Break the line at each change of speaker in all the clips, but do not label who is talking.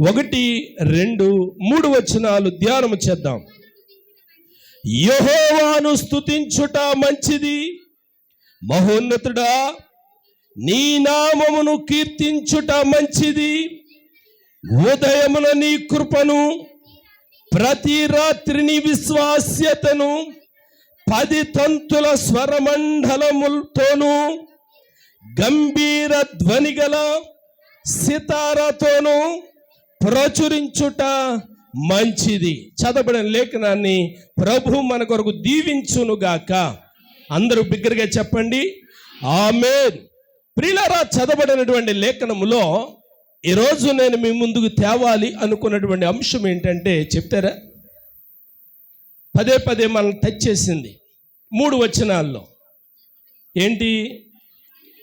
1, 2, 3 వచనాలు ధ్యానము చేద్దాం. యెహోవాను స్తుతించుట మంచిది, మహోన్నతుడా నీ నామమును కీర్తించుట మంచిది. ఉదయమున నీ కృపను, ప్రతి రాత్రి నీ విశ్వాస్యతను 10 తంతుల స్వరమండలములతోనూ గంభీర ధ్వనిగల సితారతోనూ ప్రచురించుట మంచిది. చదవబడిన లేఖనాన్ని ప్రభు మన కొరకు దీవించునుగాక. అందరూ బిగ్గరగా చెప్పండి ఆమేన్. ప్రియులారా, చదవబడినటువంటి లేఖనములో ఈరోజు నేను మీ ముందుకు తేవాలి అనుకున్నటువంటి అంశం ఏంటంటే చెప్తారా? పదే మనల్ని టచ్ చేసింది 3 వచనాల్లో. ఏంటి?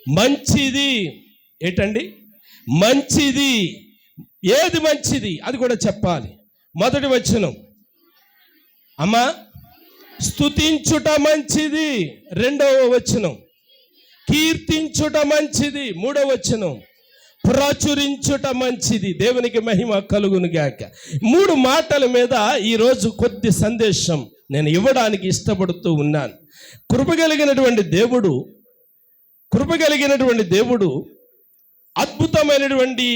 మంచిది. ఏంటండి మంచిది? ఏది మంచిది అది కూడా చెప్పాలి. మొదటి వచనం అమ్మా స్తుతించుట మంచిది. 2వ వచనం కీర్తించుట మంచిది. 3వ వచనం ప్రచురించుట మంచిది. దేవునికి మహిమ కలుగును గాక. 3 మాటల మీద ఈరోజు కొద్ది సందేశం నేను ఇవ్వడానికి ఇష్టపడుతూ ఉన్నాను. కృపగలిగినటువంటి దేవుడు అద్భుతమైనటువంటి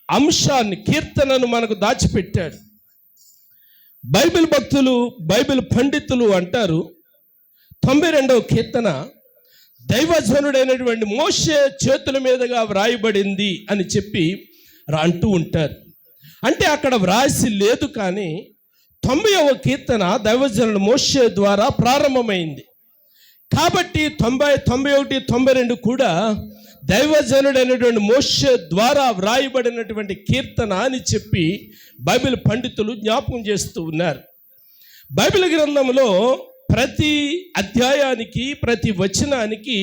అంశాన్ని, కీర్తనను మనకు దాచిపెట్టాడు. బైబిల్ భక్తులు, బైబిల్ పండితులు అంటారు 92వ కీర్తన దైవజనుడైనటువంటి మోషే చేతుల మీదుగా వ్రాయబడింది అని చెప్పి అంటూ ఉంటారు. అంటే అక్కడ వ్రాసి లేదు, కానీ 90వ కీర్తన దైవజనుడు మోషే ద్వారా ప్రారంభమైంది. కాబట్టి 90, 91, 92 కూడా దైవజనుడైనటువంటి మోషే ద్వారా వ్రాయబడినటువంటి కీర్తన అని చెప్పి బైబిల్ పండితులు జ్ఞాపకం చేస్తూ ఉన్నారు. బైబిల్ గ్రంథంలో ప్రతి అధ్యాయానికి, ప్రతి వచనానికి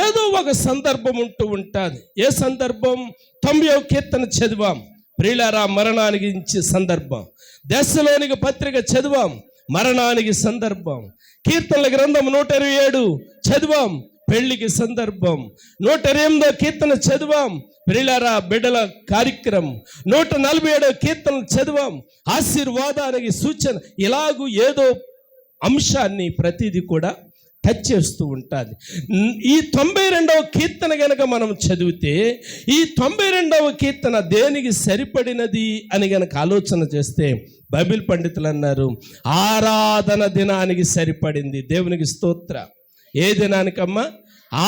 ఏదో ఒక సందర్భం ఉంటూ ఉంటుంది. ఏ సందర్భం? 90వ కీర్తన చదివాం, ప్రియులారా, మరణానికి సందర్భం. దశలోనిక పత్రిక చదివాం, మరణానికి సందర్భం. కీర్తనల గ్రంథం 127 చదివాం, పెళ్లికి సందర్భం. 128వ కీర్తన చదివాం, ప్రియులారా, బిడ్డల కార్యక్రమం. 147వ కీర్తన చదివాం, ఆశీర్వాదానికి సూచన. ఇలాగూ ఏదో అంశాన్ని ప్రతిదీ కూడా టచ్ చేస్తూ ఉంటుంది. ఈ 92వ కీర్తన గనక మనం చదివితే, ఈ 92వ కీర్తన దేనికి సరిపడినది అని గనక ఆలోచన చేస్తే బైబిల్ పండితులు అన్నారు ఆరాధన దినానికి సరిపడింది. దేవునికి స్తోత్ర. ఏ దినానికమ్మా?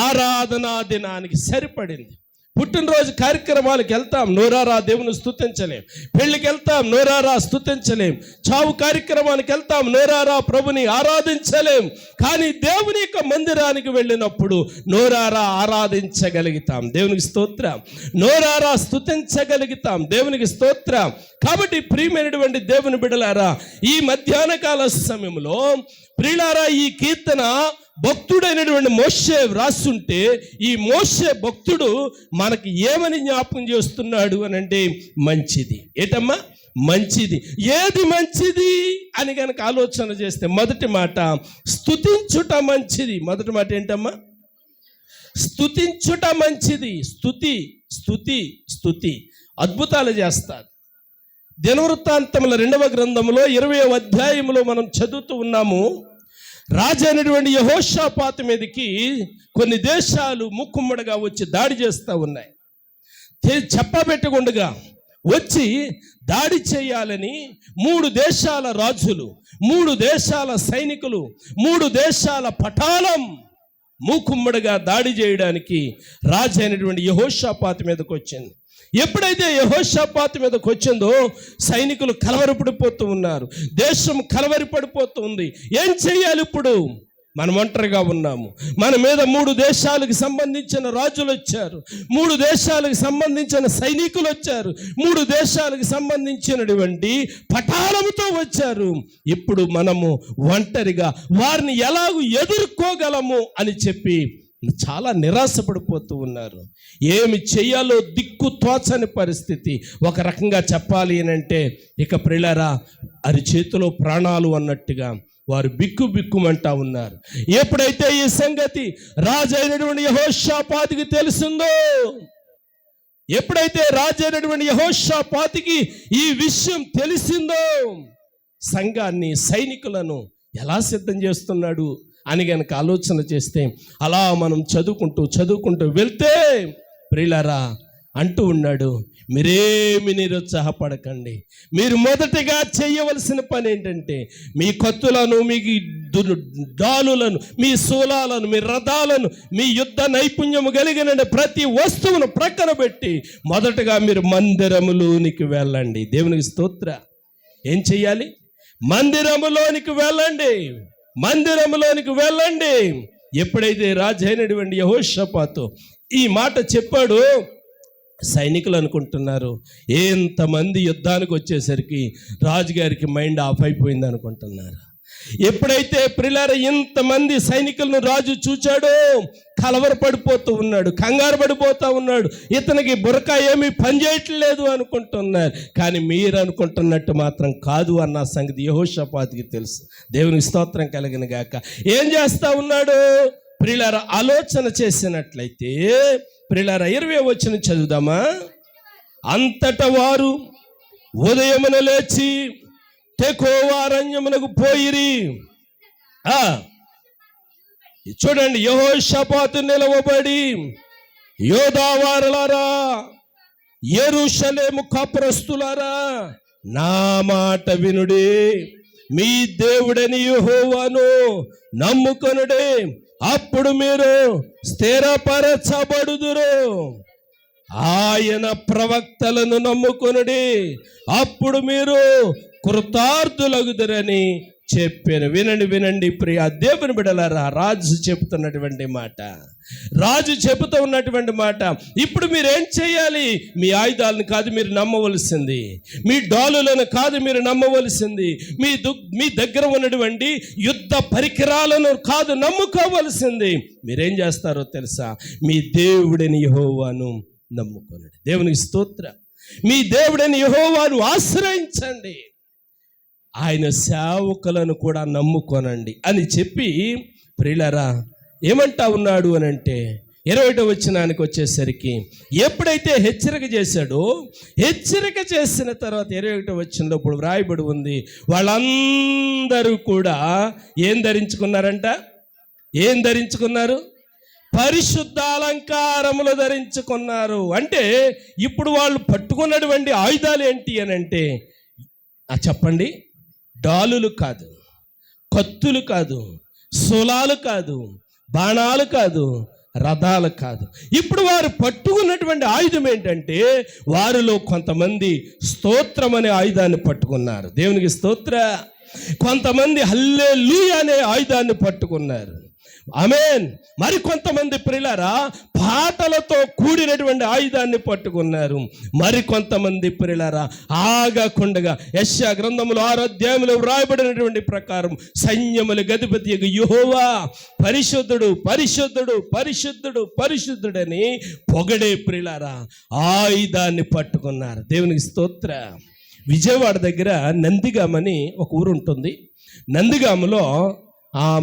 ఆరాధనా దినానికి సరిపడింది. పుట్టినరోజు కార్యక్రమాలకు వెళ్తాం, నోరారా దేవుని స్తుతించలేం. పెళ్ళికి వెళ్తాం, నోరారా స్తుతించలేం. చావు కార్యక్రమానికి వెళ్తాం, నోరారా ప్రభుని ఆరాధించలేం. కానీ దేవుని యొక్క మందిరానికి వెళ్ళినప్పుడు నోరారా ఆరాధించగలుగుతాం. దేవునికి స్తోత్రం. నోరారా స్తుతించగలుగుతాం. దేవునికి స్తోత్రం. కాబట్టి ప్రియమైనటువంటి దేవుని బిడ్డలారా, ఈ మధ్యాహ్న కాల సమయంలో ప్రియులారా, ఈ కీర్తన భక్తుడైనటువంటి మోషే వ్రాస్తుంటే, ఈ మోషే భక్తుడు మనకి ఏమని జ్ఞాపకం చేస్తున్నాడు అని అంటే మంచిది. ఏటమ్మా? మంచిది. ఏది మంచిది అని కనుక ఆలోచన చేస్తే మొదటి మాట స్తుతించుట మంచిది. మొదటి మాట ఏంటమ్మా? స్తుతించుట మంచిది. స్తుతి స్తుతి స్తుతి అద్భుతాలు చేస్తారు. దినవృత్తాంతముల 2వ గ్రంథంలో 20వ అధ్యాయంలో మనం చదువుతూ ఉన్నాము. రాజు అయినటువంటి యెహోషాపాతు మీదకి కొన్ని దేశాలు ముక్కుమ్మడిగా వచ్చి దాడి చేస్తూ ఉన్నాయి. చెప్పబెట్టకుండా వచ్చి దాడి చేయాలని 3 దేశాల రాజులు, 3 దేశాల సైనికులు, 3 దేశాల పటాలం మూకుమ్మడిగా దాడి చేయడానికి రాజు అయినటువంటి యెహోషాపాతు మీదకి వచ్చింది. ఎప్పుడైతే యెహోషాపాతు మీదకి వచ్చిందో సైనికులు కలవరపడిపోతూ ఉన్నారు, దేశం కలవరపడిపోతూ ఉంది. ఏం చేయాలి ఇప్పుడు? మనం ఒంటరిగా ఉన్నాము. మన మీద 3 దేశాలకు సంబంధించిన రాజులు వచ్చారు, 3 దేశాలకు సంబంధించిన సైనికులు వచ్చారు, 3 దేశాలకు సంబంధించినటువంటి పటాలముతో వచ్చారు. ఇప్పుడు మనము ఒంటరిగా వారిని ఎలాగూ ఎదుర్కోగలము అని చెప్పి చాలా నిరాశపడిపోతూ ఉన్నారు. ఏమి చెయ్యాలో దిక్కు తోచని పరిస్థితి. ఒక రకంగా చెప్పాలి అని అంటే ఇక ప్రియులారా, అరిచేతిలో ప్రాణాలు అన్నట్టుగా వారు బిక్కుమంటా ఉన్నారు. ఎప్పుడైతే ఈ సంగతి రాజు అయినటువంటి యెహోషాపాతుకి తెలిసిందో ఎప్పుడైతే రాజు అయినటువంటి యెహోషాపాతుకి ఈ విషయం తెలిసిందో, సంఘాన్ని, సైనికులను ఎలా సిద్ధం చేస్తున్నాడు అని గనక ఆలోచన చేస్తే, అలా మనం చదువుకుంటూ వెళ్తే ప్రియులారా అంటూ ఉన్నాడు, మీరేమి నిరుత్సాహపడకండి. మీరు మొదటగా చేయవలసిన పని ఏంటంటే, మీ కత్తులను, మీ డాలులను, మీ శూలాలను, మీ రథాలను, మీ యుద్ధ నైపుణ్యము కలిగిన ప్రతి వస్తువును ప్రక్కన పెట్టి మొదటగా మీరు మందిరములోనికి వెళ్ళండి. దేవునికి స్తోత్ర. ఏం చెయ్యాలి? మందిరములోనికి వెళ్ళండి. ఎప్పుడైతే రాజు అయినటువంటి యెహోషాపాతు ఈ మాట చెప్పాడు, సైనికులు అనుకుంటున్నారు ఎంతమంది యుద్ధానికి వచ్చేసరికి రాజుగారికి మైండ్ ఆఫ్ అయిపోయింది అనుకుంటున్నారు. ఎప్పుడైతే ప్రియులారా ఇంతమంది సైనికులను రాజు చూచాడో కలవరపడిపోతూ ఉన్నాడు, కంగారు పడిపోతూ ఉన్నాడు. ఇతనికి బుర్ర ఏమీ పనిచేయట్లేదు అనుకుంటున్నారు. కానీ మీరు అనుకుంటున్నట్టు మాత్రం కాదు అన్న సంగతి యెహోషాపాతుకి తెలుసు. దేవునికి స్తోత్రం కలిగిన గాక. ఏం చేస్తా ఉన్నాడు ప్రియులారా? ఆలోచన చేసినట్లయితే ప్రియులారా 20వ వచనం చదువుదామా. అంతటా వారు ఉదయమున లేచి తెకోవా అరణ్యమునకు పోయిరి. చూడండి, యెహోషాపాతు నిలవబడి, యోధావారులారా, యెరూషలేము కాపురస్తులారా, నా మాట వినుడి. మీ దేవుడని యెహోవాను నమ్ముకొనుడి, అప్పుడు మీరు స్థిరపరచబడుదురు. ఆయన ప్రవక్తలను నమ్ముకొనుడి, అప్పుడు మీరు కృతార్థులగుదురని చెప్పాను. వినండి ప్రియ దేవుని బిడ్డలారా, రాజు చెబుతున్నటువంటి మాట. ఇప్పుడు మీరేం చేయాలి? మీ ఆయుధాలను కాదు మీరు నమ్మవలసింది, మీ డాలులను కాదు మీరు నమ్మవలసింది, మీ దగ్గర ఉన్నటువంటి యుద్ధ పరికరాలను కాదు నమ్ముకోవలసింది. మీరేం చేస్తారో తెలుసా? మీ దేవుడిని యెహోవాను నమ్ముకొనండి. దేవునికి స్తోత్ర. మీ దేవుడిని యెహోవాను ఆశ్రయించండి, ఆయన సేవకులను కూడా నమ్ముకొనండి అని చెప్పి ప్రియులారా ఏమంటా ఉన్నాడు అని అంటే 21వ వచనానికి వచ్చేసరికి ఎప్పుడైతే హెచ్చరిక చేశాడో, హెచ్చరిక చేసిన తర్వాత 21వ వచనంలో ఇప్పుడు వ్రాయబడి ఉంది, వాళ్ళందరూ కూడా ఏం ధరించుకున్నారు? పరిశుద్ధ అలంకారములు ధరించుకున్నారు. అంటే ఇప్పుడు వాళ్ళు పట్టుకున్నటువంటి ఆయుధాలు ఏంటి అని అంటే, చెప్పండి, డాలులు కాదు, కత్తులు కాదు, శూలాలు కాదు, బాణాలు కాదు, రథాలు కాదు. ఇప్పుడు వారు పట్టుకున్నటువంటి ఆయుధం ఏంటంటే, వారిలో కొంతమంది స్తోత్రం అనే ఆయుధాన్ని పట్టుకున్నారు. దేవునికి స్తోత్ర. కొంతమంది హల్లెలూయా అనే ఆయుధాన్ని పట్టుకున్నారు. ఆమేన్. మరి కొంతమంది ప్రియులారా పాటలతో కూడినటువంటి ఆయుధాన్ని పట్టుకున్నారు. మరి కొంతమంది ప్రియులారా ఆగకుండగా యెషయా గ్రంథములో 6వ అధ్యాయంలో వ్రాయబడినటువంటి ప్రకారం సైన్యముల అధిపతి యెహోవా పరిశుద్ధుడు, పరిశుద్ధుడు, పరిశుద్ధుడు, పరిశుద్ధుడని పొగడే ప్రియులారా ఆయుధాన్ని పట్టుకున్నారు. దేవునికి స్తోత్ర. విజయవాడ దగ్గర నందిగామని ఒక ఊరు ఉంటుంది. నందిగామలో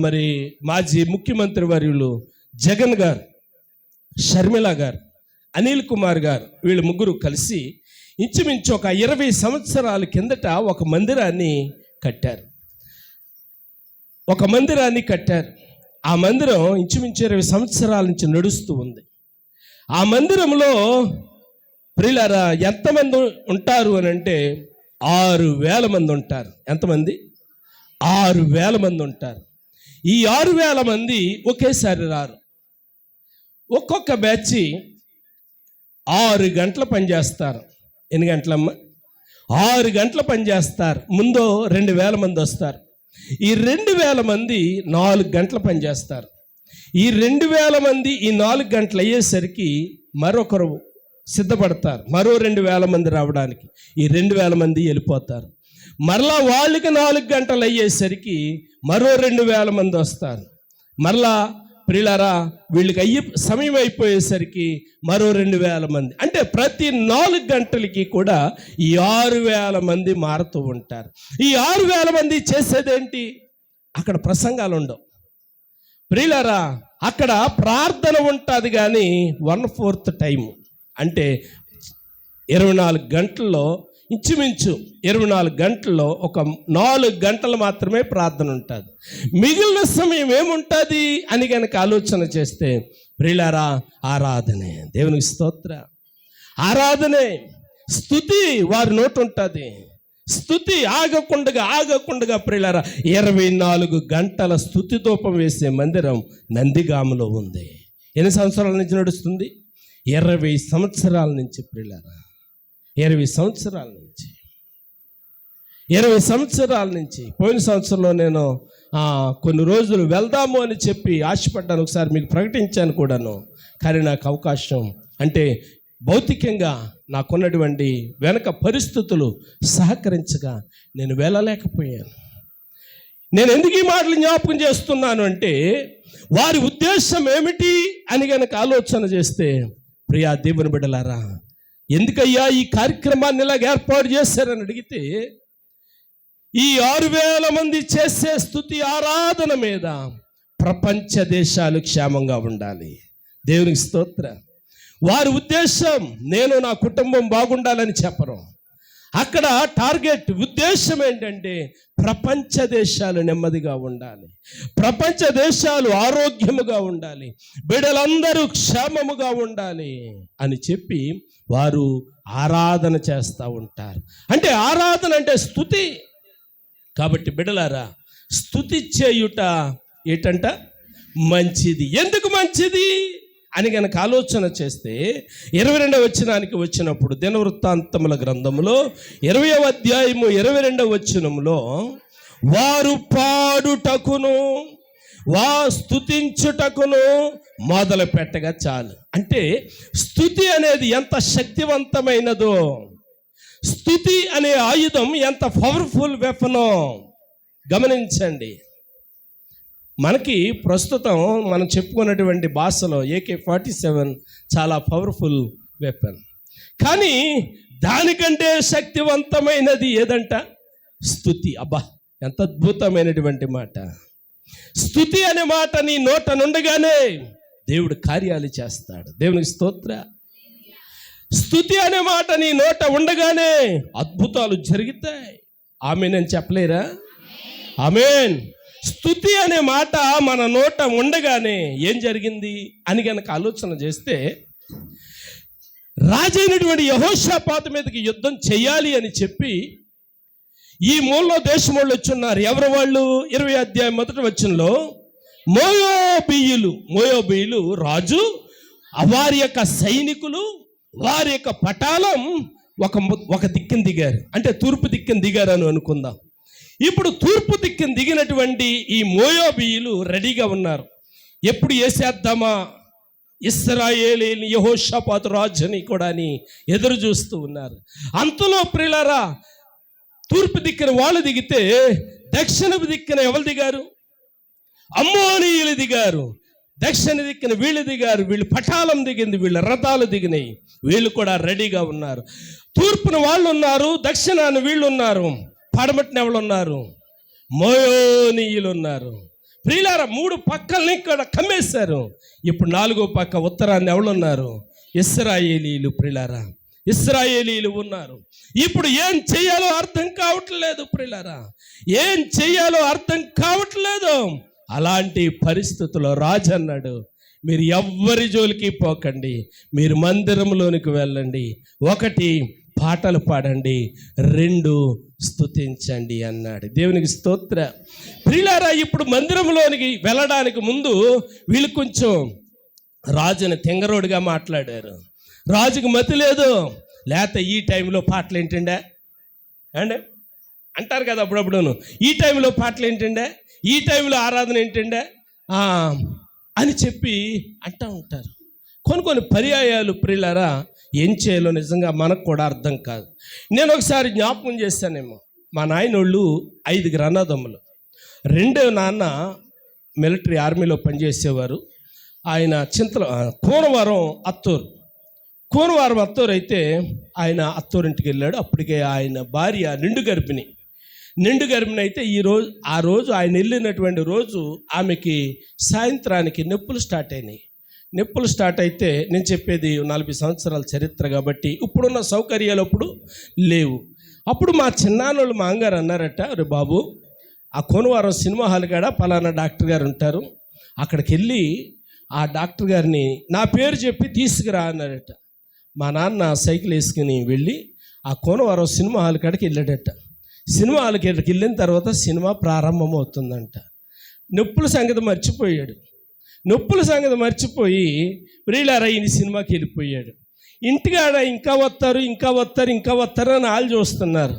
మరి మాజీ ముఖ్యమంత్రి వర్యులు జగన్ గారు, షర్మిల గారు, అనిల్ కుమార్ గారు, వీళ్ళు ముగ్గురు కలిసి ఇంచుమించు ఒక 20 సంవత్సరాల కిందట ఒక మందిరాన్ని కట్టారు. ఆ మందిరం ఇంచుమించు 20 సంవత్సరాల నుంచి నడుస్తూ ఉంది. ఆ మందిరంలో ప్రియులారా ఎంతమంది ఉంటారు అని అంటే 6,000 మంది ఉంటారు. ఎంతమంది? 6,000 మంది ఉంటారు. ఈ 6,000 మంది ఒకేసారి రారు. ఒక్కొక్క బ్యాచ్ 6 గంటలు పనిచేస్తారు. ఎన్ని గంటలమ్మా? 6 గంటలు పనిచేస్తారు. ముందు 2,000 మంది వస్తారు. ఈ 2,000 మంది 4 గంటలు పనిచేస్తారు. ఈ 2,000 మంది ఈ 4 గంటలు అయ్యేసరికి మరొకరు సిద్ధపడతారు, మరో 2,000 మంది రావడానికి. ఈ 2,000 మంది వెళ్ళిపోతారు. మరలా వాళ్ళకి 4 గంటలు అయ్యేసరికి మరో 2,000 మంది వస్తారు. మరలా ప్రియులారా వీళ్ళకి సమయం అయిపోయేసరికి మరో 2,000 మంది. అంటే ప్రతి 4 గంటలకి కూడా ఈ 6,000 మంది మారుతూ ఉంటారు. ఈ 6,000 మంది చేసేదేంటి? అక్కడ ప్రసంగాలు ఉండవు ప్రియులారా, అక్కడ ప్రార్థన ఉంటుంది. కానీ 1/4 టైము, అంటే 24 గంటల్లో ఇంచుమించు 24 గంటల్లో ఒక 4 గంటలు మాత్రమే ప్రార్థన ఉంటుంది. మిగిలిన సమయం ఏముంటుంది అని కనుక ఆలోచన చేస్తే ప్రియులారా, ఆరాధనే. దేవునికి స్తోత్ర. ఆరాధనే, స్తుతి వారి నోటు ఉంటుంది. స్తుతి ఆగకుండగా ప్రియులారా 24 గంటల స్తుతి ధూపం వేసే మందిరం నందిగామలో ఉంది. ఎన్ని సంవత్సరాల నుంచి నడుస్తుంది? 20 సంవత్సరాల నుంచి ప్రియులారా, 20 సంవత్సరాల నుంచి. పోయిన సంవత్సరంలో నేను కొన్ని రోజులు వెళ్దాము అని చెప్పి ఆశపడ్డాను, ఒకసారి మీకు ప్రకటించాను కూడాను. కానీ నాకు అవకాశం అంటే భౌతికంగా నాకున్నటువంటి వెనక పరిస్థితులు సహకరించగా నేను వెళ్ళలేకపోయాను. నేను ఎందుకు ఈ మాటలు జ్ఞాపకం చేస్తున్నాను అంటే, వారి ఉద్దేశం ఏమిటి అని కనుక ఆలోచన చేస్తే, ప్రియా దేవుని బిడ్డలారా, ఎందుకయ్యా ఈ కార్యక్రమాన్ని ఇలాగ ఏర్పాటు చేశారని అడిగితే, ఈ 6,000 మంది చేసే స్తుతి ఆరాధన మీద ప్రపంచ దేశాలు క్షేమంగా ఉండాలి. దేవునికి స్తోత్ర. వారి ఉద్దేశం నేను నా కుటుంబం బాగుండాలని చెప్పరు. అక్కడ టార్గెట్ ఉద్దేశం ఏంటంటే ప్రపంచ దేశాలు నెమ్మదిగా ఉండాలి, ప్రపంచ దేశాలు ఆరోగ్యముగా ఉండాలి, బిడ్డలందరూ క్షేమముగా ఉండాలి అని చెప్పి వారు ఆరాధన చేస్తూ ఉంటారు. అంటే ఆరాధన అంటే స్తుతి. కాబట్టి బిడ్డలారా, స్తుతి చేయుట ఏంటంట? మంచిది. ఎందుకు మంచిది అని కనుక ఆలోచన చేస్తే 22వ వచనానికి వచ్చినప్పుడు, దినవృత్తాంతముల గ్రంథములో 20వ అధ్యాయము 22వ వచనంలో, వారు పాడుటకును స్తుతించుటకును మొదలు పెట్టగా చాలు. అంటే స్తుతి అనేది ఎంత శక్తివంతమైనదో, స్తుతి అనే ఆయుధం ఎంత పవర్ఫుల్ వెపనో గమనించండి. మనకి ప్రస్తుతం మనం చెప్పుకున్నటువంటి భాషలో AK-47 చాలా పవర్ఫుల్ వెపన్. కానీ దానికంటే శక్తివంతమైనది ఏదంట? స్తుతి. అబ్బా, ఎంత అద్భుతమైనటువంటి మాట. స్తుతి అనే మాట నీ నోట నుండగానే దేవుడు కార్యాలు చేస్తాడు. దేవునికి స్తోత్ర. స్తుతి అనే మాట నీ నోట ఉండగానే అద్భుతాలు జరుగుతాయి. ఆమేన్ అని చెప్పలేరా? ఆమేన్. స్తుతి అనే మాట మన నోట ఉండగానే ఏం జరిగింది అని కనుక ఆలోచన చేస్తే, రాజైనటువంటి యెహోషాపాతు మీదకి యుద్ధం చేయాలి అని చెప్పి ఈ మూలలో దేశమోళ్ళు వచ్చున్నారు. ఎవరు వాళ్ళు? 20వ అధ్యాయం 1వ వచనంలో మోయాబీయులు రాజు, వారి యొక్క సైనికులు, వారి యొక్క పటాలం ఒక దిక్కున దిగారు. అంటే తూర్పు దిక్కున దిగారు అని అనుకుందాం. ఇప్పుడు తూర్పు దిక్కున దిగినటువంటి ఈ మోయాబీయులు రెడీగా ఉన్నారు. ఎప్పుడు వేసేద్దామా ఇశ్రాయేలీయుల్ని యెహోషాపాతు రాజుని కూడా అని ఎదురు చూస్తూ ఉన్నారు. అంతలో ప్రియులారా, తూర్పు దిక్కున వాళ్ళు దిగితే దక్షిణపు దిక్కున ఎవరు దిగారు? అమ్మోనీయులు దిగారు. దక్షిణ దిక్కున వీళ్ళు దిగారు. వీళ్ళు పటాలం దిగింది, వీళ్ళ రథాలు దిగినాయి. వీళ్ళు కూడా రెడీగా ఉన్నారు. తూర్పున వాళ్ళు ఉన్నారు, దక్షిణాన్ని వీళ్ళు ఉన్నారు, పడమటిన ఎవరు ఉన్నారు? మోయోనీయులు ఉన్నారు. ప్రియులారా, 3 పక్కల్ని ఇక్కడ కమ్మేశారు. ఇప్పుడు 4వ పక్క ఉత్తరాన్ని ఎవరు ఉన్నారు? ఇశ్రాయేలీయులు. ప్రియులారా, ఇశ్రాయేలీయులు ఉన్నారు. ఇప్పుడు ఏం చెయ్యాలో అర్థం కావట్లేదు. ప్రియులారా, ఏం చెయ్యాలో అర్థం కావట్లేదు. అలాంటి పరిస్థితుల్లో రాజు అన్నాడు, మీరు ఎవ్వరి జోలికి పోకండి, మీరు మందిరంలోనికి వెళ్ళండి. 1 పాటలు పాడండి, 2 స్తుతించండి అన్నాడు. దేవునికి స్తోత్ర. ప్రియులారా, ఇప్పుడు మందిరంలోనికి వెళ్ళడానికి ముందు వీళ్ళు కొంచెం రాజుని తెంగరోడుగా మాట్లాడారు. రాజుకి మతి లేదు. లేకపోతే ఈ టైంలో పాటలు ఏంటండే అండి అంటారు కదా అప్పుడప్పుడును, ఈ టైంలో పాటలు ఏంటండే, ఈ టైంలో ఆరాధన ఏంటండే అని చెప్పి అంటూ ఉంటారు. కొన్ని పర్యాయాలు ప్రియులారా ఏం చేయాలో నిజంగా మనకు కూడా అర్థం కాదు. నేను ఒకసారి జ్ఞాపకం చేశానేమో, మా నాయనోళ్ళు 5 అన్నదమ్ములు. 2వ నాన్న మిలిటరీ ఆర్మీలో పనిచేసేవారు. ఆయన కోనవరం అత్తూరు అయితే ఆయన అత్తూరింటికి వెళ్ళాడు. అప్పటికే ఆయన భార్య నిండు గర్భిణి అయితే ఆ రోజు ఆయన వెళ్ళినటువంటి రోజు ఆమెకి సాయంత్రానికి నొప్పులు స్టార్ట్ అయినాయి. నొప్పులు స్టార్ట్ అయితే, నేను చెప్పేది 40 సంవత్సరాల చరిత్ర కాబట్టి ఇప్పుడున్న సౌకర్యాలు అప్పుడు లేవు. అప్పుడు మా చిన్నాన్నోళ్ళు మా అంగారు అన్నారట, అరే బాబు, ఆ కోనవారం సినిమా హాల్ కాడ పలానా డాక్టర్ గారు ఉంటారు, అక్కడికి వెళ్ళి ఆ డాక్టర్ గారిని నా పేరు చెప్పి తీసుకురా అన్నారట. మా నాన్న సైకిల్ వేసుకుని వెళ్ళి ఆ కోనవారం సినిమా హాల్ కాడికి వెళ్ళాడట. సినిమా హాల్ కాడికి వెళ్ళిన తర్వాత సినిమా ప్రారంభం అవుతుందంట. నొప్పుల సంగతి మర్చిపోయి ప్రియులారా ఈయన సినిమాకి వెళ్ళిపోయాడు. ఇంటికాడ ఇంకా వస్తారు అని వాళ్ళు చూస్తున్నారు.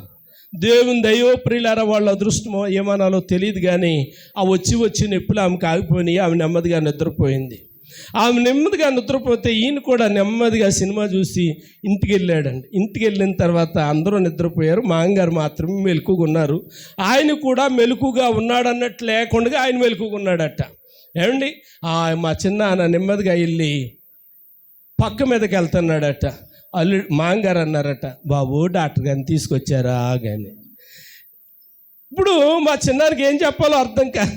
దేవుని దయో ప్రియులారా, వాళ్ళ అదృష్టమో ఏమనాలో తెలియదు కానీ ఆ వచ్చి నొప్పులు ఆమెకు ఆగిపోయినాయి. ఆమె నెమ్మదిగా నిద్రపోయింది. ఆమె నెమ్మదిగా నిద్రపోతే ఈయన కూడా నెమ్మదిగా సినిమా చూసి ఇంటికి వెళ్ళాడండి. ఇంటికి వెళ్ళిన తర్వాత అందరూ నిద్రపోయారు, మా అంగారు మాత్రమే మెలకుగా ఉన్నారు. ఆయన కూడా మెలకుగా ఉన్నాడన్నట్టు లేకుండా ఆయన మెలకుగా ఉన్నాడట. ఏమండి, మా చిన్న నెమ్మదిగా వెళ్ళి పక్క మీదకి వెళ్తున్నాడట. మా అంగారు అన్నారట, బాబు డాక్టర్ గారిని తీసుకొచ్చారా కానీ. ఇప్పుడు మా చిన్నానికి ఏం చెప్పాలో అర్థం కాదు.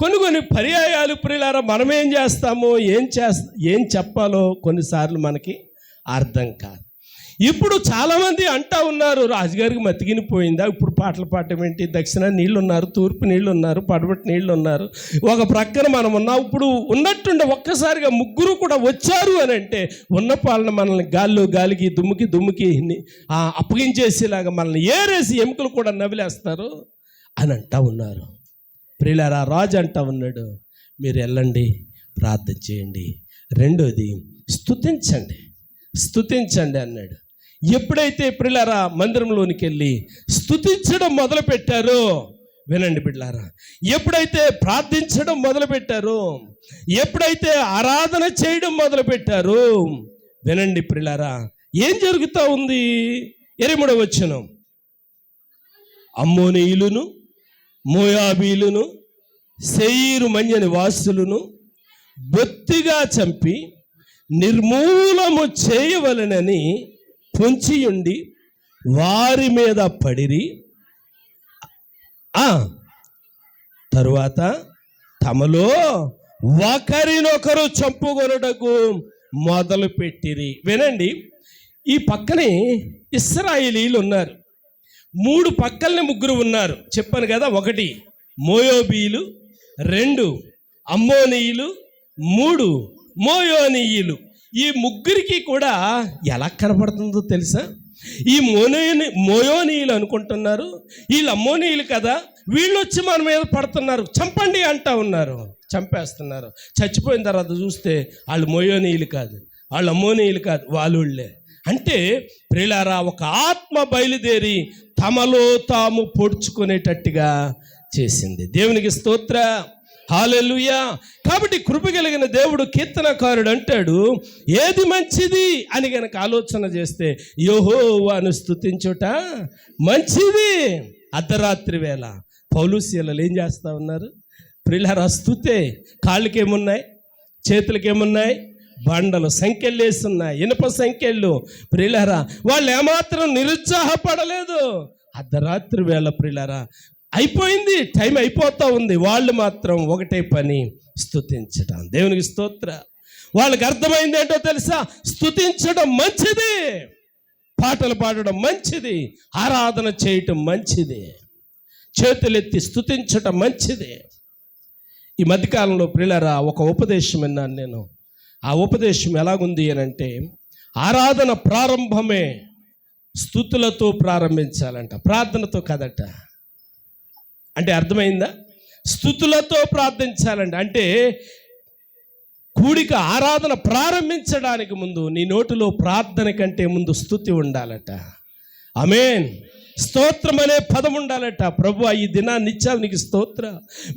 కొన్ని పర్యాయాలు ప్రియులారా మనం ఏం చేస్తామో ఏం చెప్పాలో కొన్నిసార్లు మనకి అర్థం కాదు. ఇప్పుడు చాలామంది అంటా ఉన్నారు, రాజుగారికి మతికినిపోయిందా, ఇప్పుడు పాటలు పాడటం ఏంటి, దక్షిణ నీళ్ళు ఉన్నారు, తూర్పు నీళ్ళు ఉన్నారు, పడమటి నీళ్ళు ఉన్నారు, ఒక ప్రక్కన మనం ఉన్నాం. ఇప్పుడు ఉన్నట్టుండే ఒక్కసారిగా ముగ్గురు కూడా వచ్చారు అని అంటే ఉన్న పాలన మనల్ని గాలికి దుమ్ముకి అప్పగించేసేలాగా మనల్ని ఏరేసి ఎముకలు కూడా నవిలేస్తారు అని అంటా ఉన్నారు. ప్రియులారా, రాజు అంటా ఉన్నాడు, మీరు వెళ్ళండి, ప్రార్థన చేయండి, రెండోది స్తుతించండి అన్నాడు. ఎప్పుడైతే ప్రియులారా మందిరంలోనికి వెళ్ళి స్తుతించడం మొదలుపెట్టారో, వినండి బిడ్డలారా, ఎప్పుడైతే ప్రార్థించడం మొదలుపెట్టారో, ఎప్పుడైతే ఆరాధన చేయడం మొదలుపెట్టారో, వినండి ప్రియులారా, ఏం జరుగుతూ ఉంది? 23వ వచనం, అమ్మోనీయులను, మోయాబీలును, శేయీరు మన్యని వాసులను బొత్తిగా చంపి నిర్మూలము చేయవలెనని పొంచియుండి వారి మీద పడిరి. తరువాత తమలో ఒకరినొకరు చంపుకొనుటకు మొదలు పెట్టిరి. వినండి, ఈ పక్కనే ఇశ్రాయేలీలు ఉన్నారు. 3 పక్కల్ని ముగ్గురు ఉన్నారు. చెప్పాను కదా, 1 మోయాబీలు, 2 అమ్మోనీయులు, 3 మోయోనీయులు. ఈ ముగ్గురికి కూడా ఎలా కనబడుతుందో తెలుసా? ఈ మోయోనీయులు అనుకుంటున్నారు వీళ్ళు అమ్మోనీయులు కదా, వీళ్ళు వచ్చి మన మీద పడుతున్నారు, చంపండి అంటా ఉన్నారు, చంపేస్తున్నారు. చచ్చిపోయిన తర్వాత చూస్తే వాళ్ళు మోయోనీయులు కాదు, వాళ్ళు అమ్మోనీయులు కాదు, వాళ్ళే. అంటే ప్రియులారా, ఒక ఆత్మ బయలుదేరి తమలో తాము పొడుచుకునేటట్టుగా చేసింది. దేవునికి స్తోత్ర, హల్లెలూయా. కాబట్టి కృప కలిగిన దేవుడు కీర్తనకారుడు అంటాడు, ఏది మంచిది అని గనక ఆలోచన చేస్తే యెహోవాను స్తుతించుట మంచిది. అర్ధరాత్రి వేళ పౌలుసీలలు ఏం చేస్తూ ఉన్నారు? ప్రియులారా, స్తుతే. కాళ్ళకేమున్నాయి, చేతులకేమున్నాయి? బండలు, సంఖ్యలు వేస్తున్నాయి, ఇనుప సంఖ్యలు. ప్రియులారా, వాళ్ళు ఏమాత్రం నిరుత్సాహపడలేదు. అర్ధరాత్రి వేళ ప్రియులారా అయిపోయింది, టైం అయిపోతూ ఉంది, వాళ్ళు మాత్రం ఒకటే పని, స్తుతించడం. దేవునికి స్తోత్ర. వాళ్ళకి అర్థమైంది ఏంటో తెలుసా? స్తుతించడం మంచిది, పాటలు పాడడం మంచిది, ఆరాధన చేయటం మంచిది, చేతులెత్తి స్తుతించడం మంచిది. ఈ మధ్యకాలంలో ప్రియులారా ఒక ఉపదేశం విన్నాను నేను. ఆ ఉపదేశం ఎలాగుంది అని అంటే, ఆరాధన ప్రారంభమే స్తుతులతో ప్రారంభించాలంట, ప్రార్థనతో కదట. అంటే అర్థమైందా? స్తుతులతో ప్రార్థించాలంట. అంటే కూడిక ఆరాధన ప్రారంభించడానికి ముందు నీ నోటిలో ప్రార్థన కంటే ముందు స్తుతి ఉండాలట. ఆమేన్. స్తోత్రం అనే పదం ఉండాలట. ప్రభు, ఈ దినాన్ని ఇచ్చావు, నీకు స్తోత్రం.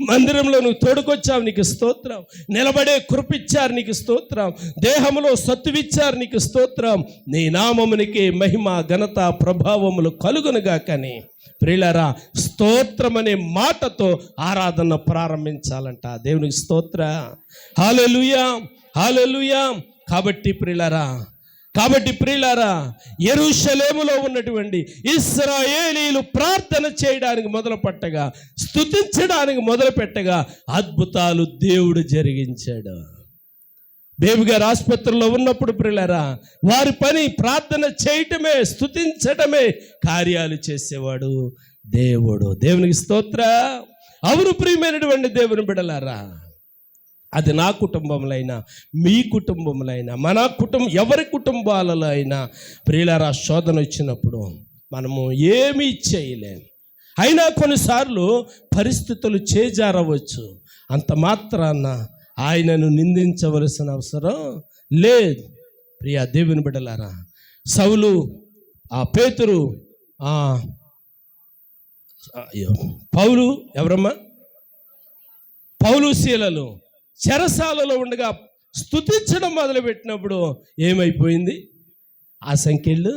మందిరంలో నువ్వు తోడుకొచ్చావు, నీకు స్తోత్రం. నిలబడే కృపిచ్చారు, నీకు స్తోత్రం. దేహంలో సత్తువిచ్చారు, నీకు స్తోత్రం. నీ నామమునికి మహిమ, ఘనత, ప్రభావములు కలుగునుగా. కానీ ప్రియులారా, స్తోత్రం అనే మాటతో ఆరాధన ప్రారంభించాలంట. దేవునికి స్తోత్ర, హల్లెలూయా, హల్లెలూయా. కాబట్టి ప్రియులారా, యెరూషలేములో ఉన్నటువంటి ఇశ్రాయేలీలు ప్రార్థన చేయడానికి మొదలుపెట్టగా, స్తుతించడానికి మొదలుపెట్టగా అద్భుతాలు దేవుడు జరిగించాడు. బేబీ గారు ఆసుపత్రిలో ఉన్నప్పుడు ప్రియులారా, వారి పని ప్రార్థన చేయటమే, స్తుతించటమే, కార్యాలు చేసేవాడు దేవుడు. దేవునికి స్తోత్ర. అవును ప్రియమైనటువంటి దేవుని బిడ్డలారా, అది నా కుటుంబంలో అయినా, మీ కుటుంబంలో అయినా, మన ఎవరి కుటుంబాలలో అయినా ప్రియులారా, శోధన వచ్చినప్పుడు మనము ఏమీ చేయలేము. అయినా కొన్నిసార్లు పరిస్థితులు చేజారవచ్చు. అంత మాత్రాన ఆయనను నిందించవలసిన అవసరం లేదు. ప్రియా దేవుని బిడ్డలారా, సౌలు, పేతురు, పౌలు, ఎవరమ్మా, పౌలు శీలలు చెరసాలలో ఉండగా స్తుతించడం మొదలుపెట్టినప్పుడు ఏమైపోయింది? ఆ సంఖ్యలు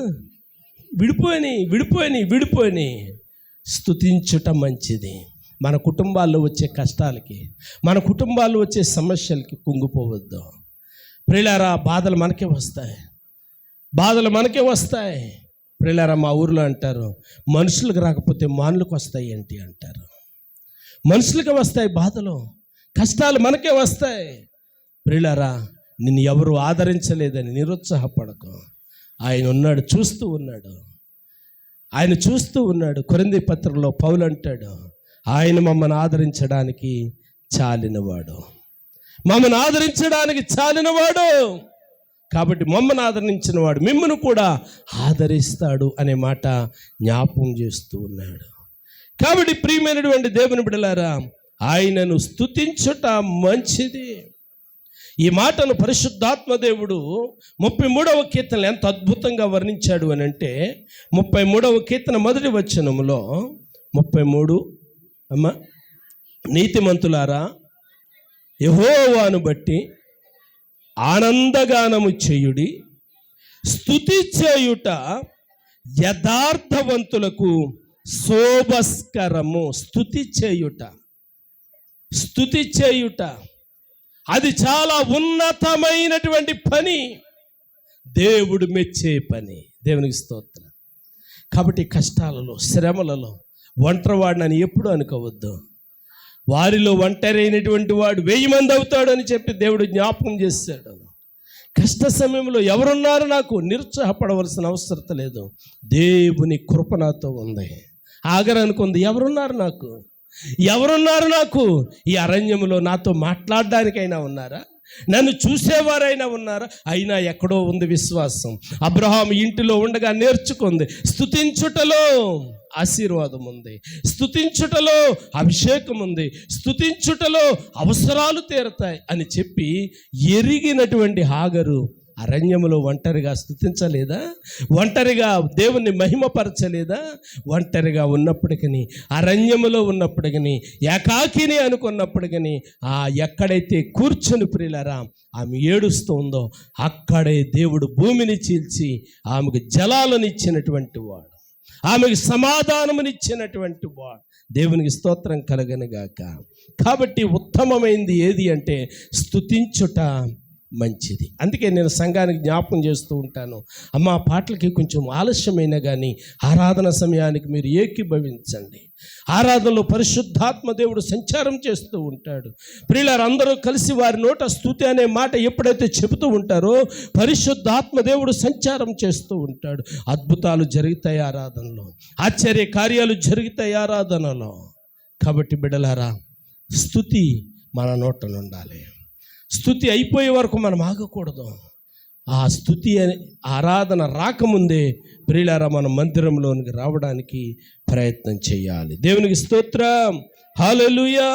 విడిపోయి స్తుతించుట మంచిది. మన కుటుంబాల్లో వచ్చే కష్టాలకి, మన కుటుంబాల్లో వచ్చే సమస్యలకి కుంగిపోవద్దు ప్రియులారా. బాధలు మనకే వస్తాయి ప్రియులారా. మా ఊర్లో అంటారు, మనుషులకు రాకపోతే మానులకు వస్తాయి ఏంటి అంటారు. మనుషులకి వస్తాయి బాధలు, కష్టాలు మనకే వస్తాయి ప్రియులారా. నిన్ను ఎవరు ఆదరించలేదని నిరుత్సాహపడకు. ఆయన ఉన్నాడు, చూస్తూ ఉన్నాడు. కొరింథీ పత్రికలో పౌలు అంటాడు, ఆయన మమ్మల్ని ఆదరించడానికి చాలినవాడు. కాబట్టి మమ్మల్ని ఆదరించిన వాడు మిమ్మల్ని కూడా ఆదరిస్తాడు అనే మాట జ్ఞాపకం చేస్తూ ఉన్నాడు. కాబట్టి ప్రియమైనటువంటి దేవుని బిడ్డలారా, ఆయనను స్తుతించుట మంచిది. ఈ మాటను పరిశుద్ధాత్మ దేవుడు 33వ కీర్తనలో ఎంత అద్భుతంగా వర్ణించాడు అని అంటే, 33వ కీర్తన మొదటి వచనములో 33, అమ్మ, నీతిమంతులారా యెహోవాను బట్టి ఆనందగానము చేయుడి, స్తుతి చేయుట యథార్థవంతులకు శోభస్కరము. స్తుతి చేయుట అది చాలా ఉన్నతమైనటువంటి పని, దేవుడు మెచ్చే పని. దేవునికి స్తోత్రం. కాబట్టి కష్టాలలో, శ్రమలలో ఒంటరివాడినని ఎప్పుడు అనుకోవద్దు. వారిలో ఒంటరి అయినటువంటి వాడు 1000 మంది అవుతాడు అని చెప్పి దేవుడు జ్ఞాపకం చేశాడు. కష్ట సమయంలో ఎవరున్నారు నాకు? నిరుత్సాహపడవలసిన అవసరం లేదు. దేవుని కృప నాతో ఉంది. ఆగర్ అనుకుంది, ఎవరున్నారు నాకు? ఈ అరణ్యములో నాతో మాట్లాడడానికైనా ఉన్నారా? నన్ను చూసేవారైనా ఉన్నారా? అయినా ఎక్కడో ఉంది విశ్వాసం. అబ్రహాం ఇంటిలో ఉండగా నేర్చుకుంది, స్తుతించుటలో ఆశీర్వాదం ఉంది, స్తుతించుటలో అభిషేకం ఉంది, స్తుతించుటలో అవసరాలు తీరతాయి అని చెప్పి ఎరిగినటువంటి హాగరు అరణ్యములో ఒంటరిగా స్తుతించలేదా? ఒంటరిగా దేవుణ్ణి మహిమపరచలేదా? ఒంటరిగా ఉన్నప్పటికీ, అరణ్యములో ఉన్నప్పటికీ, ఏకాకిని అనుకున్నప్పటికీ, ఎక్కడైతే కూర్చొని ప్రియులారా ఆమె ఏడుస్తుందో అక్కడే దేవుడు భూమిని చీల్చి ఆమెకు జలాలను ఇచ్చినటువంటి వాడు, ఆమెకు సమాధానమునిచ్చినటువంటి వాడు. దేవునికి స్తోత్రం కలుగనుగాక. కాబట్టి ఉత్తమమైంది ఏది అంటే స్తుతించుట మంచిది. అందుకే నేను సంఘానికి జ్ఞాపకం చేస్తూ ఉంటాను, అమ్మ పాటలకి కొంచెం ఆలస్యమైనా కానీ ఆరాధన సమయానికి మీరు ఏకీభవించండి. ఆరాధనలో పరిశుద్ధాత్మ దేవుడు సంచారం చేస్తూ ఉంటాడు. ప్రియులారు అందరూ కలిసి వారి నోట స్తుతి అనే మాట ఎప్పుడైతే చెబుతూ ఉంటారో పరిశుద్ధాత్మ దేవుడు సంచారం చేస్తూ ఉంటాడు. అద్భుతాలు జరుగుతాయి ఆరాధనలో, ఆశ్చర్య కార్యాలు జరుగుతాయి ఆరాధనలో. కాబట్టి బిడ్డలారా, స్తుతి మన నోటలో ఉండాలి. స్తుతి అయిపోయే వరకు మనం ఆగకూడదు. ఆ స్తుతి ఆరాధన రాకముందే ప్రియులారా మనం మందిరంలోనికి రావడానికి ప్రయత్నం చేయాలి. దేవునికి స్తోత్రం. హల్లెలూయా,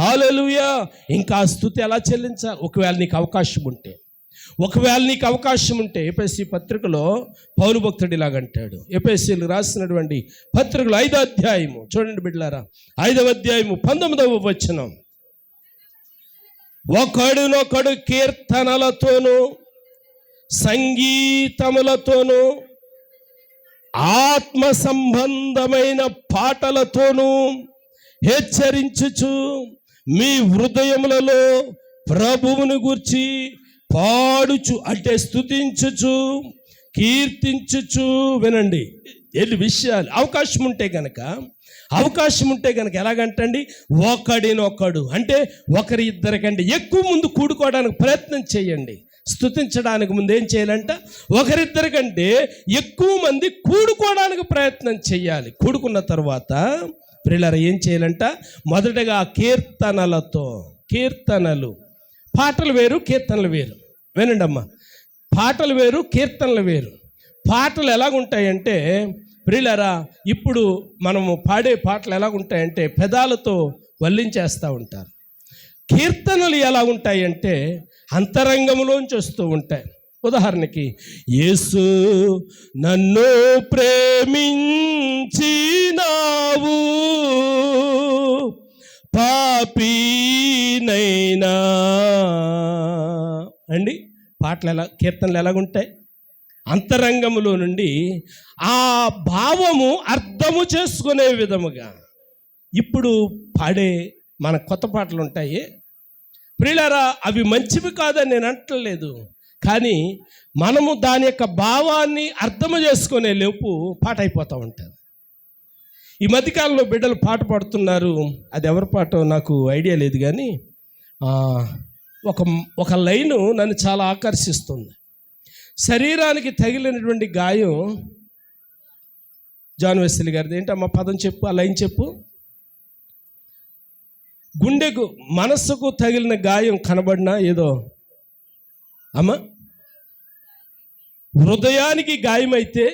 హల్లెలూయా. ఇంకా స్తుతి ఎలా చెల్లించాలి? ఒకవేళ నీకు అవకాశం ఉంటే ఎఫెసీ పత్రికలో పౌలు భక్తుడు ఇలాగంటాడు. ఎఫెసీలకు రాసినటువంటి పత్రికలో 5వ అధ్యాయము చూడండి బిడ్డలారా, 5వ అధ్యాయము 19వ వచనం. ఒకడునొకడు కీర్తనలతోనూ సంగీతములతోనూ ఆత్మ సంబంధమైన పాటలతోనూ హెచ్చరించుచు మీ హృదయములలో ప్రభువుని గూర్చి పాడుచు, అంటే స్తుతించుచు, కీర్తించుచు, వినండి, ఎన్ని విషయాలు అవకాశం ఉంటే కనుక ఎలాగంటండి, ఒకడినొకడు అంటే ఒకరి ఇద్దరి కంటే ఎక్కువ ముందు కూడుకోవడానికి ప్రయత్నం చేయండి. స్తుతించడానికి ముందు ఏం చేయాలంట, ఒకరిద్దరి కంటే ఎక్కువ మంది కూడుకోవడానికి ప్రయత్నం చేయాలి. కూడుకున్న తర్వాత ప్రియులారా ఏం చేయాలంట, మొదటగా కీర్తనలు, పాటలు వేరు కీర్తనలు వేరు. వినండి అమ్మా, పాటలు వేరు కీర్తనలు వేరు. పాటలు ఎలాగుంటాయంటే ప్రియులారా, ఇప్పుడు మనము పాడే పాటలు ఎలాగుంటాయంటే పెదాలతో వల్లించేస్తూ ఉంటారు. కీర్తనలు ఎలా ఉంటాయంటే అంతరంగంలోంచి వస్తూ ఉంటాయి. ఉదాహరణకి, యేసు నన్ను ప్రేమించినావు పాపినైనా అండి. పాటలు కీర్తనలు ఎలాగుంటాయి, అంతరంగములో నుండి ఆ భావము అర్థము చేసుకునే విధముగా. ఇప్పుడు పాడే మన కొత్త పాటలు ఉంటాయి ప్రియులారా, అవి మంచివి కాదని నేను అంటలేదు, కానీ మనము దాని యొక్క భావాన్ని అర్థము చేసుకునే లోపు పాట అయిపోతూ ఉంటుంది. ఈ మధ్యకాలంలో బిడ్డలు పాట పాడుతున్నారు, అది ఎవరి పాటో నాకు ఐడియా లేదు, కానీ ఒక లైను నన్ను చాలా ఆకర్షిస్తుంది. శరీరానికి తగిలినటువంటి గాయం, జాన్ వెస్లీ గారిది ఏంటమ్మా పదం చెప్పు, ఆ లైన్ చెప్పు. గుండెకు మనస్సుకు తగిలిన గాయం కనబడినా ఏదో అమ్మా, హృదయానికి గాయమైతే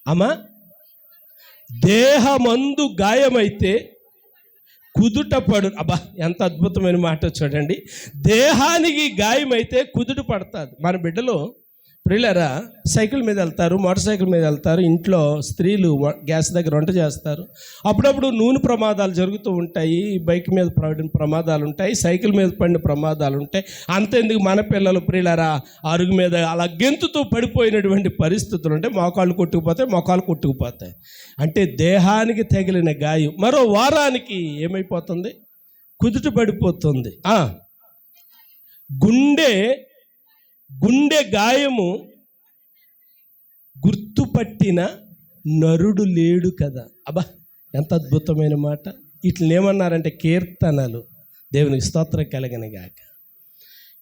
అమ్మా, దేహమందు గాయమైతే కుదుట పడు. అబ్బా, ఎంత అద్భుతమైన మాట చూడండి. దేహానికి గాయమైతే కుదుట పడుతుంది. మన బిడ్డలు ప్రియులారా సైకిల్ మీద వెళ్తారు, మోటార్ సైకిల్ మీద వెళ్తారు, ఇంట్లో స్త్రీలు గ్యాస్ దగ్గర వంట చేస్తారు, అప్పుడప్పుడు నూనె ప్రమాదాలు జరుగుతూ ఉంటాయి, బైక్ మీద పడిన ప్రమాదాలు ఉంటాయి, సైకిల్ మీద పడిన ప్రమాదాలు ఉంటాయి. అంతేందుకు మన పిల్లలు ప్రియులారా అరుగు మీద అలా గెంతుతూ పడిపోయినటువంటి పరిస్థితులు ఉంటాయి. మోకాళ్ళు కొట్టుకుపోతాయి. అంటే దేహానికి తగిలిన గాయం మరో వారానికి ఏమైపోతుంది, కుదుట పడిపోతుంది. గుండె గాయము గుర్తుపట్టిన నరుడు లేడు కదా. అబ్బా, ఎంత అద్భుతమైన మాట. ఇట్లా ఏమన్నారంటే కీర్తనలు. దేవునికి స్తోత్రం కలగని గాక.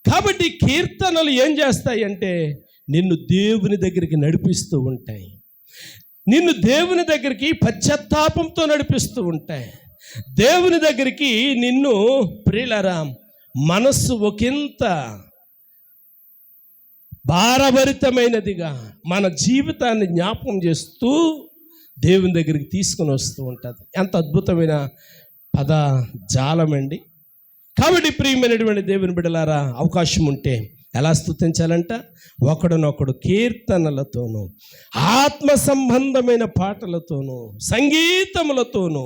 కాబట్టి కీర్తనలు ఏం చేస్తాయి అంటే నిన్ను దేవుని దగ్గరికి నడిపిస్తూ ఉంటాయి, నిన్ను దేవుని దగ్గరికి పశ్చాత్తాపంతో నడిపిస్తూ ఉంటాయి. దేవుని దగ్గరికి నిన్ను ప్రియులారా మనస్సు ఒకంత భారభరితమైనదిగా మన జీవితాన్ని జ్ఞాపకం చేస్తూ దేవుని దగ్గరికి తీసుకుని వస్తూ ఉంటుంది. ఎంత అద్భుతమైన పద జాలమండి. కాబట్టి ప్రియమైనటువంటి దేవుని బిడ్డలారా, అవకాశం ఉంటే ఎలా స్తుతించాలంట, ఒకడినొకడు కీర్తనలతోనూ ఆత్మ సంబంధమైన పాటలతోనూ సంగీతములతోనూ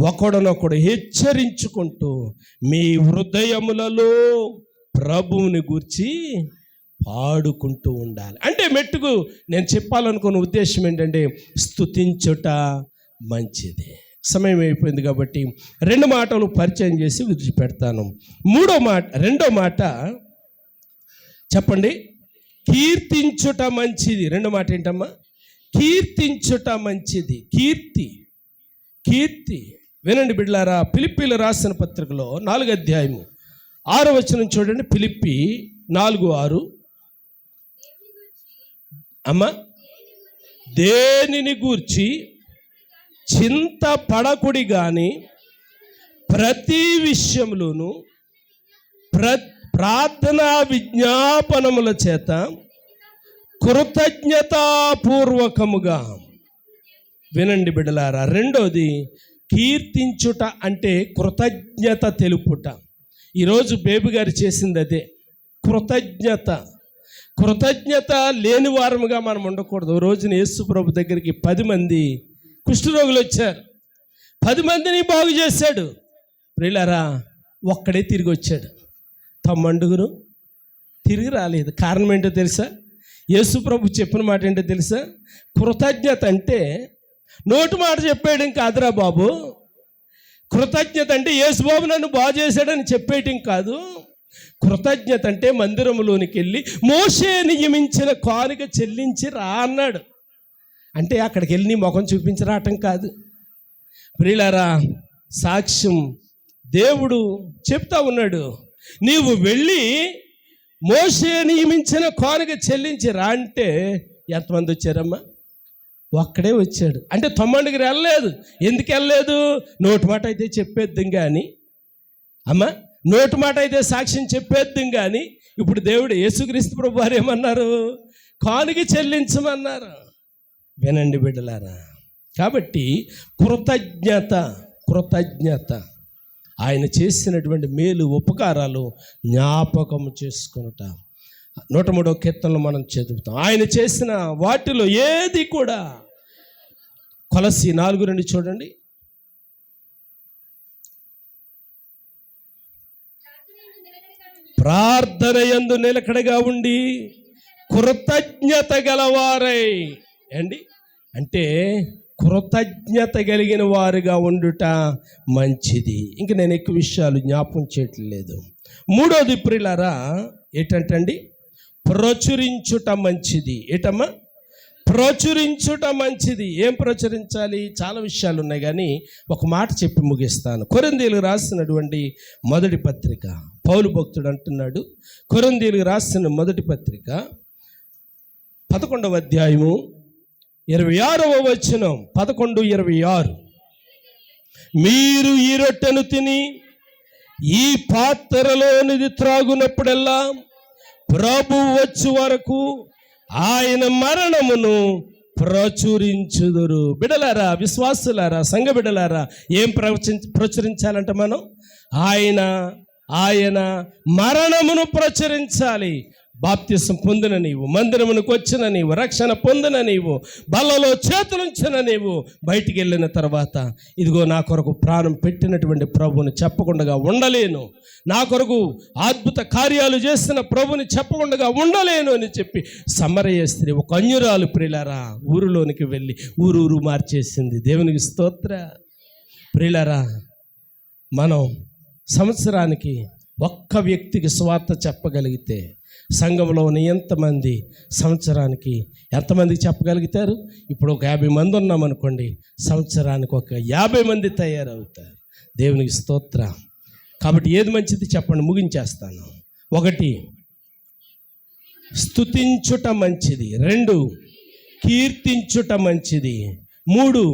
ఒకడినొకడు హెచ్చరించుకుంటూ మీ హృదయములలో ప్రభువుని గూర్చి పాడుకుంటూ ఉండాలి. అంటే మెట్టుకు నేను చెప్పాలనుకున్న ఉద్దేశం ఏంటంటే స్తుతించుట మంచిది. సమయం అయిపోయింది కాబట్టి 2 మాటలు పరిచయం చేసి విడిచిపెడతాను. రెండో మాట చెప్పండి, కీర్తించుట మంచిది. 2 మాట ఏంటమ్మా, కీర్తించుట మంచిది. కీర్తి వినండి బిడ్డలారా, ఫిలిప్పీలు రాసిన పత్రికలో 4వ అధ్యాయము 6వ వచనం చూడండి. ఫిలిప్పీ 4:6. అమ్మ, దేనిని గూర్చి చింత పడకుడి గాని ప్రతి విషయంలోనూ ప్రార్థనా విజ్ఞాపనముల చేత కృతజ్ఞతాపూర్వకముగా. వినండి బిడ్డలారా, రెండోది కీర్తించుట అంటే కృతజ్ఞత తెలుపుట. ఈరోజు బేబీ గారు చేసింది అదే, కృతజ్ఞత లేని వారముగా మనం ఉండకూడదు. రోజున యేసు ప్రభు దగ్గరికి 10 మంది కుష్ఠరోగులు వచ్చారు, 10 మందిని బాగు చేశాడు. ప్రియులారా, ఒక్కడే తిరిగి వచ్చాడు, తమ్మండుగురు తిరిగి రాలేదు. కారణం ఏంటో తెలుసా? యేసు ప్రభు చెప్పిన మాట ఏంటో తెలుసా? కృతజ్ఞత అంటే నోటి మాట చెప్పేయడం కాదురా బాబు. కృతజ్ఞత అంటే యేసు బాబు నన్ను బాగు చేశాడని చెప్పేయటం కాదు. కృతజ్ఞత అంటే మందిరంలోనికి వెళ్ళి మోషే నియమించిన కానుక చెల్లించి రా అన్నాడు. అంటే అక్కడికి వెళ్ళి నీ ముఖం చూపించి రావటం కాదు ప్రియులారా. సాక్ష్యం దేవుడు చెప్తా ఉన్నాడు, నీవు వెళ్ళి మోషే నియమించిన కానుక చెల్లించి రా అంటే ఎంతమంది వచ్చారమ్మా? ఒక్కడే వచ్చాడు. అంటే 90 వెళ్ళలేదు. ఎందుకు వెళ్ళలేదు? నోటి మాట అయితే చెప్పేద్దాం కానీ అమ్మా, నోటి మాట అయితే సాక్ష్యం చెప్పేద్దాం కానీ ఇప్పుడు దేవుడు యేసుక్రీస్తు ప్రభు వారు ఏమన్నారు? కానుక చెల్లించమన్నారు. వినండి బిడ్డలారా. కాబట్టి కృతజ్ఞత ఆయన చేసినటువంటి మేలు ఉపకారాలు జ్ఞాపకం చేసుకొనుట. 103వ కీర్తనలో మనం చదువుతాం. ఆయన చేసిన వాటిలో ఏది కూడా కొలస్సీ 4:2 చూడండి. ప్రార్థన యందు నిలకడగా ఉండి కృతజ్ఞత గలవారై అండి, అంటే కృతజ్ఞత కలిగిన వారుగా ఉండుట మంచిది. ఇంక నేను ఎక్కువ విషయాలు జ్ఞాపకం చేయట్లేదు. 3వది ప్రియులారా ఏంటంటే ప్రచురించుట మంచిది. ఏటమ్మా? ప్రచురించుట మంచిది. ఏం ప్రచురించాలి? చాలా విషయాలు ఉన్నాయి కానీ ఒక మాట చెప్పి ముగిస్తాను. కొరింథీయులకు రాసినటువంటి మొదటి పత్రిక, పౌలు భక్తుడు అంటున్నాడు, కొరింథీయులకు రాసిన మొదటి పత్రిక 11వ అధ్యాయము 26వ వచనం, 11:26, మీరు ఈ రొట్టెను తిని ఈ పాత్రలోనిది త్రాగునప్పుడల్లా ప్రభువు వచ్చు వరకు ఆయన మరణమును ప్రచురించుదురు. బిడలారా, విశ్వాసులారా, సంఘ బిడలారా, ఏం ప్రచురించాలంట మనం? ఆయన మరణమును ప్రచురించాలి. బాప్తిసం పొందిన నీవు, మందిరమునకు వచ్చిన నీవు, రక్షణ పొందిన నీవు, బల్లలో చేతులుంచిన నీవు బయటికి వెళ్ళిన తర్వాత ఇదిగో నా కొరకు ప్రాణం పెట్టినటువంటి ప్రభువుని చెప్పకుండా ఉండలేను, నా కొరకు అద్భుత కార్యాలు చేసిన ప్రభుని చెప్పకుండా ఉండలేను అని చెప్పి సమరయ స్త్రీ, ఒక అన్యురాలు ప్రియులారా, ఊరిలోనికి వెళ్ళి ఊరు మార్చేసింది. దేవునికి స్తోత్ర. ప్రియులారా, మనం సంవత్సరానికి ఒక్క వ్యక్తికి సువార్త చెప్పగలిగితే సంఘంలోని ఎంతమంది సంవత్సరానికి ఎంతమందికి చెప్పగలుగుతారు? ఇప్పుడు ఒక 50 మంది ఉన్నామనుకోండి, సంవత్సరానికి ఒక 50 మంది తయారవుతారు. దేవునికి స్తోత్ర. కాబట్టి ఏది మంచిది చెప్పండి, ముగించేస్తాను. 1, స్తుతించుట మంచిది. 2, కీర్తించుట మంచిది. 3,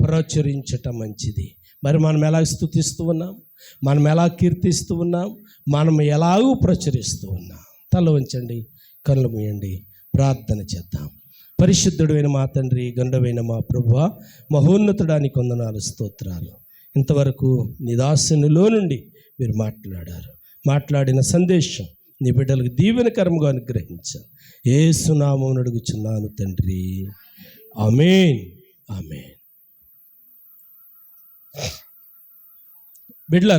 ప్రచురించుట మంచిది. మరి మనం ఎలా స్తుతిస్తూ ఉన్నాం? మనం ఎలా కీర్తిస్తూ ఉన్నాం? మనం ఎలాగూ ప్రచురిస్తూ ఉన్నాం? తల వంచండి, కళ్ళు మూయండి, ప్రార్థన చేద్దాం. పరిశుద్ధుడైన మా తండ్రి, గండవైన మా ప్రభువా, మహోన్నతుడానికి వందనాలు, స్తోత్రాలు. ఇంతవరకు నీ దాసునిలో నుండి మీరు మాట్లాడిన సందేశం నీ బిడ్డలకు దీవెనకరంగా అనుగ్రహించాను. యేసు నామమున అడుగుచున్నాను తండ్రి, ఆమేన్, ఆమేన్. బిడ్డలారా,